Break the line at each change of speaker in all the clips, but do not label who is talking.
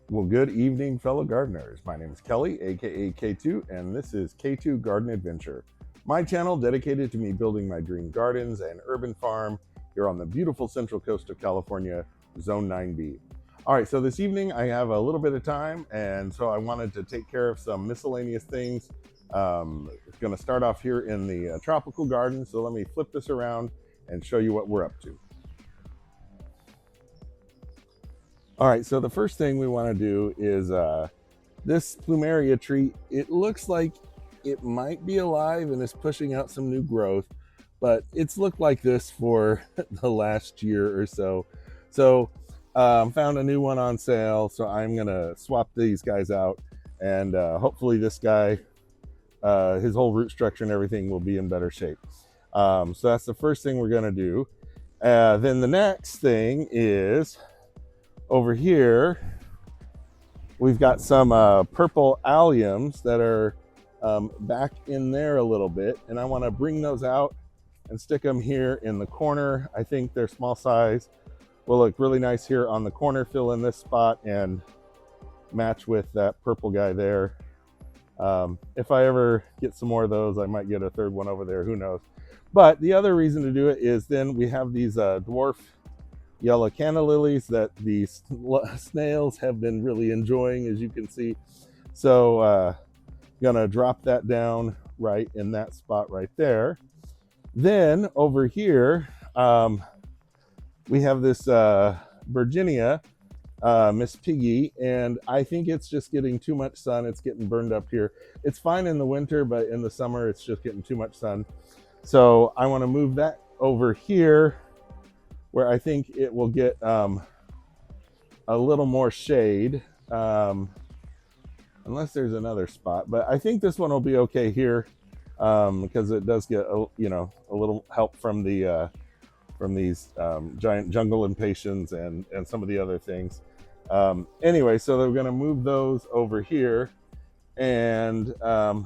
Well, good evening, fellow gardeners. My name is Kelly, aka K2, and this is K2 Garden Adventure, my channel dedicated to me building my dream gardens and urban farm here on the beautiful central coast of California, Zone 9B. All right, so this evening I have a little bit of time, and so I wanted to take care of some miscellaneous things. It's going to start off here in the tropical garden, so let me flip this around and show you what we're up to. All right, so the first thing we want to do is this plumeria tree. It looks like it might be alive and is pushing out some new growth, but it's looked like this for the last year or so. So found a new one on sale, so I'm gonna swap these guys out, and hopefully this guy, his whole root structure and everything will be in better shape. So that's the first thing we're gonna do. Then the next thing is over here, we've got some purple alliums that are back in there a little bit, and I want to bring those out and stick them here in the corner. I think their small size will look really nice here on the corner, fill in this spot and match with that purple guy there. If I ever get some more of those, I might get a third one over there, who knows. But the other reason to do it is then we have these dwarf yellow canna lilies that these snails have been really enjoying, as you can see. So gonna drop that down right in that spot right there. Then over here, we have this Virginia Miss Piggy, and I think it's just getting too much sun. It's getting burned up here. It's fine in the winter, but in the summer it's just getting too much sun. So I want to move that over here where I think it will get a little more shade, unless there's another spot. But I think this one will be okay here because it does get a little help from the from these giant jungle impatiens and some of the other things. Anyway, so they're going to move those over here, and I'm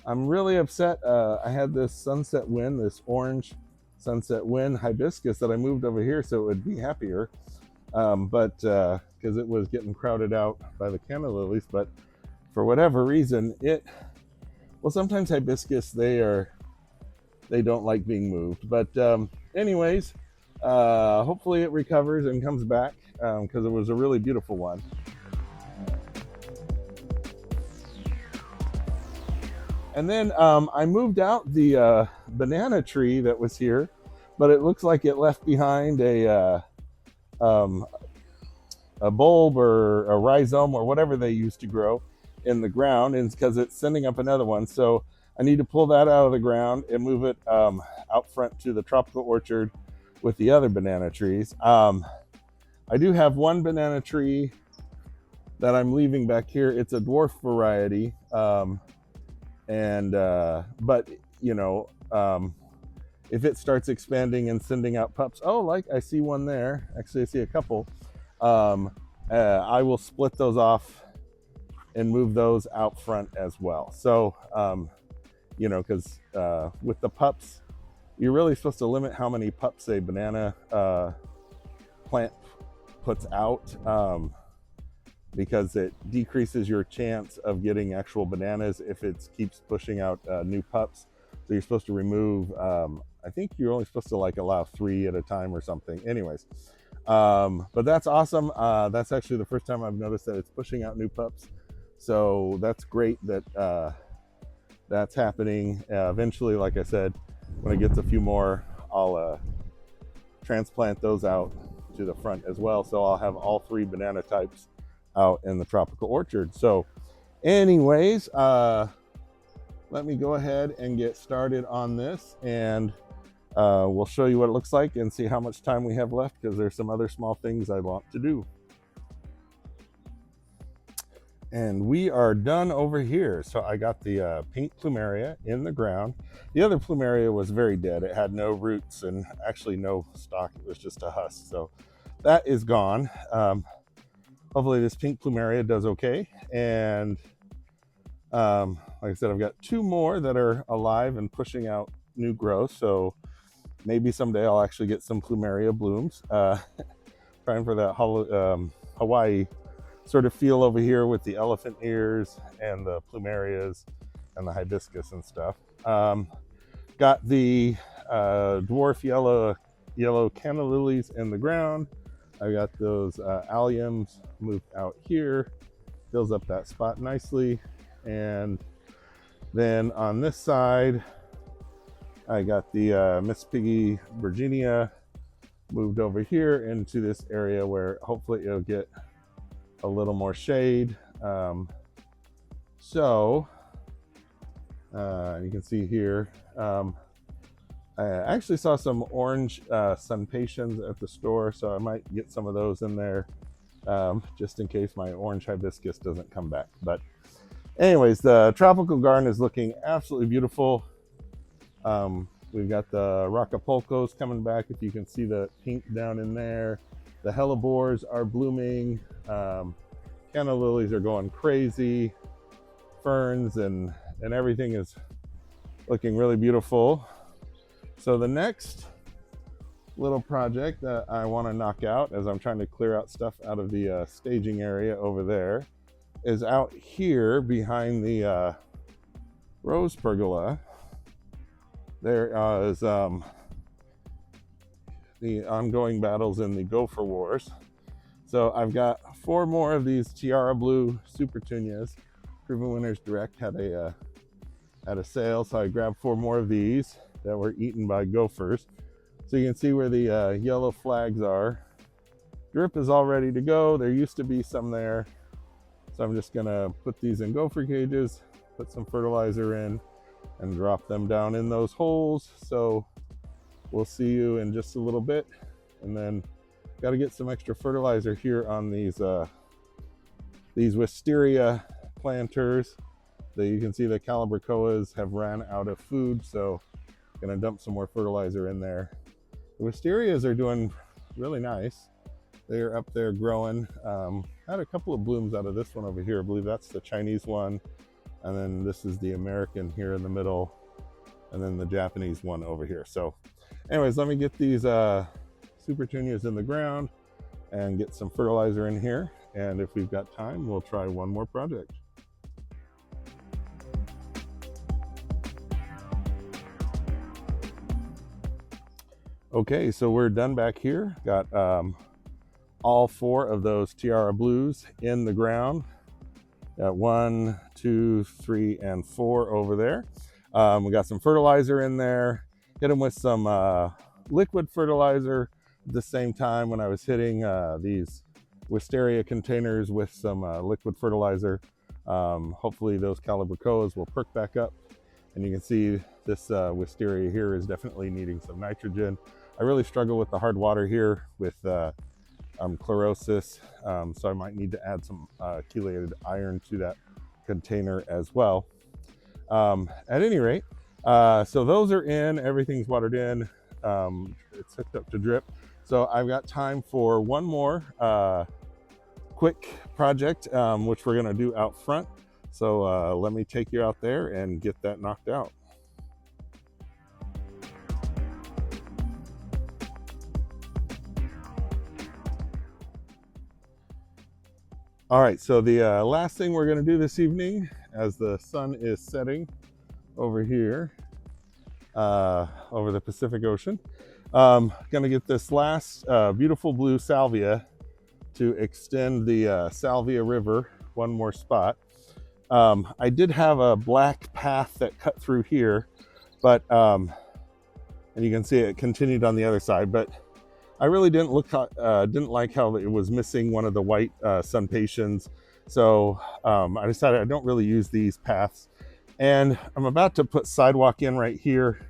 really upset. I had this sunset wind, this orange sunset wind hibiscus that I moved over here so it would be happier, but because it was getting crowded out by the canna lilies. But for whatever reason, sometimes hibiscus, they don't like being moved. But anyways, hopefully it recovers and comes back because it was a really beautiful one. And then I moved out the banana tree that was here, but it looks like it left behind um, a bulb or a rhizome or whatever they used to grow in the ground, and because it's sending up another one. So I need to pull that out of the ground and move it out front to the tropical orchard with the other banana trees. I do have one banana tree that I'm leaving back here. It's a dwarf variety. But if it starts expanding and sending out pups, like I see one there, actually I see a couple, I will split those off and move those out front as well. So because with the pups, you're really supposed to limit how many pups a banana plant puts out, because it decreases your chance of getting actual bananas if it keeps pushing out new pups. So you're supposed to remove, I think you're only supposed to allow 3 at a time or something. Anyways, but that's awesome. That's actually the first time I've noticed that it's pushing out new pups. So that's great that that's happening. Eventually, like I said, when it gets a few more, I'll transplant those out to the front as well. So I'll have all 3 banana types out in the tropical orchard. So anyways, let me go ahead and get started on this, and we'll show you what it looks like and see how much time we have left, because there's some other small things I want to do. And we are done over here. So I got the pink plumeria in the ground. The other plumeria was very dead. It had no roots and actually no stalk. It was just a husk. So that is gone. Hopefully this pink plumeria does okay. And like I said, I've got 2 more that are alive and pushing out new growth. So maybe someday I'll actually get some plumeria blooms. Trying for that Hawaii sort of feel over here with the elephant ears and the plumerias and the hibiscus and stuff. Got the dwarf yellow canna lilies in the ground. I got those alliums moved out here, fills up that spot nicely. And then on this side, I got the Miss Piggy Virginia moved over here into this area where hopefully it'll get a little more shade. You can see here, I actually saw some orange sun patiens at the store, so I might get some of those in there just in case my orange hibiscus doesn't come back. But anyways, the tropical garden is looking absolutely beautiful. We've got the Rocapulcos coming back, if you can see the pink down in there. The hellebores are blooming. Canna lilies are going crazy. Ferns and everything is looking really beautiful. So the next little project that I want to knock out as I'm trying to clear out stuff out of the staging area over there is out here behind the rose pergola. There is the ongoing battles in the gopher wars. So I've got 4 more of these Tiara Blue Supertunias. Proven Winners Direct had a sale, so I grabbed 4 more of these that were eaten by gophers. So you can see where the yellow flags are. Drip is all ready to go. There used to be some there. So I'm just gonna put these in gopher cages, put some fertilizer in, and drop them down in those holes. So we'll see you in just a little bit. And then got to get some extra fertilizer here on these wisteria planters. You can see the calibrachoas have ran out of food, so gonna dump some more fertilizer in there. The wisterias are doing really nice. They're up there growing. Had a couple of blooms out of this one over here. I believe that's the Chinese one. And then this is the American here in the middle. And then the Japanese one over here. So anyways, let me get these Supertunias in the ground and get some fertilizer in here. And if we've got time, we'll try one more project. Okay, so we're done back here. Got all 4 of those Tiara Blues in the ground. Got 1, 2, 3, and 4 over there. We got some fertilizer in there. Hit them with some liquid fertilizer at the same time when I was hitting these wisteria containers with some liquid fertilizer. Hopefully those calibrachoas will perk back up. And you can see this wisteria here is definitely needing some nitrogen. I really struggle with the hard water here with chlorosis, so I might need to add some chelated iron to that container as well. At any rate, so those are in, everything's watered in, it's hooked up to drip. So I've got time for one more quick project, which we're gonna do out front. So let me take you out there and get that knocked out. All right, so the last thing we're gonna do this evening, as the sun is setting over here, over the Pacific Ocean, gonna get this last beautiful blue salvia to extend the Salvia River one more spot. I did have a black path that cut through here, but, and you can see it continued on the other side, but I really didn't like how it was missing one of the white sun patiens. So I decided I don't really use these paths. And I'm about to put sidewalk in right here.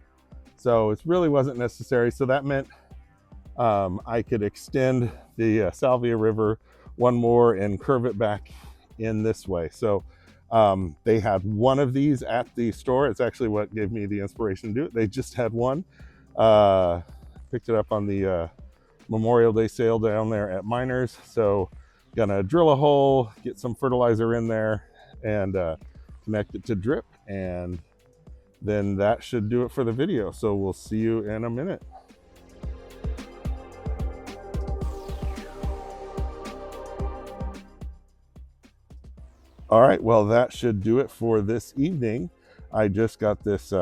So it really wasn't necessary. So that meant I could extend the Salvia River one more and curve it back in this way. So they had one of these at the store. It's actually what gave me the inspiration to do it. They just had one. Picked it up on the Memorial Day sale down there at Miners. So gonna drill a hole, get some fertilizer in there, and connect it to drip, and then that should do it for the video. So we'll see you in a minute. All right, well, that should do it for this evening. I just got this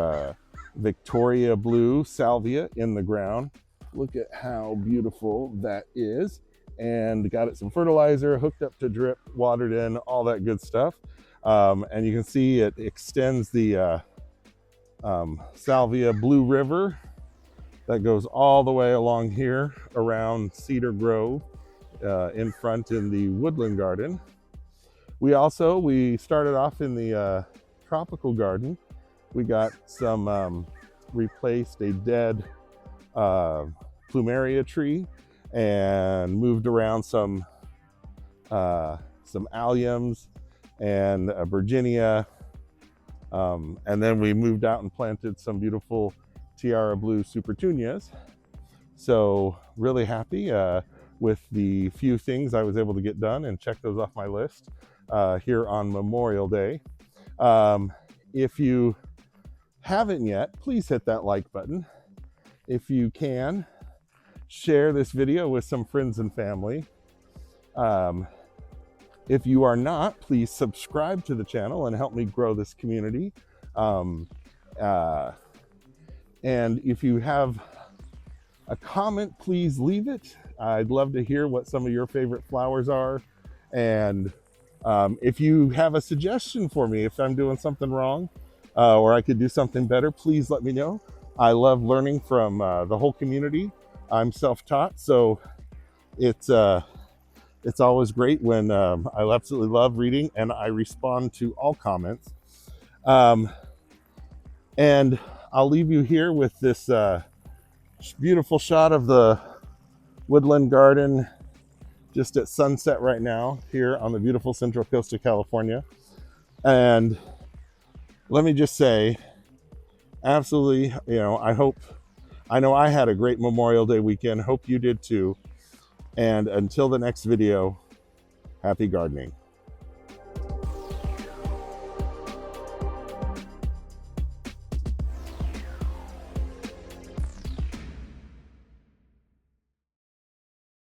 Victoria blue salvia in the ground. Look at how beautiful that is. And got it some fertilizer, hooked up to drip, watered in, all that good stuff. And you can see it extends the salvia Blue River that goes all the way along here around Cedar Grove in front in the woodland garden. We started off in the tropical garden. We got some replaced a dead plumeria tree and moved around some alliums and a Virginia, and then we moved out and planted some beautiful tiara blue Supertunias. So really happy with the few things I was able to get done and check those off my list here on Memorial Day. If you haven't yet, please hit that like button. If you can, share this video with some friends and family. If you are not, please subscribe to the channel and help me grow this community. And if you have a comment, please leave it. I'd love to hear what some of your favorite flowers are. And if you have a suggestion for me, if I'm doing something wrong or I could do something better, please let me know. I love learning from the whole community. I'm self-taught, so it's always great when I absolutely love reading and I respond to all comments. And I'll leave you here with this beautiful shot of the woodland garden just at sunset right now here on the beautiful central coast of California. And let me just say, absolutely, I know I had a great Memorial Day weekend. Hope you did too. And until the next video, happy gardening.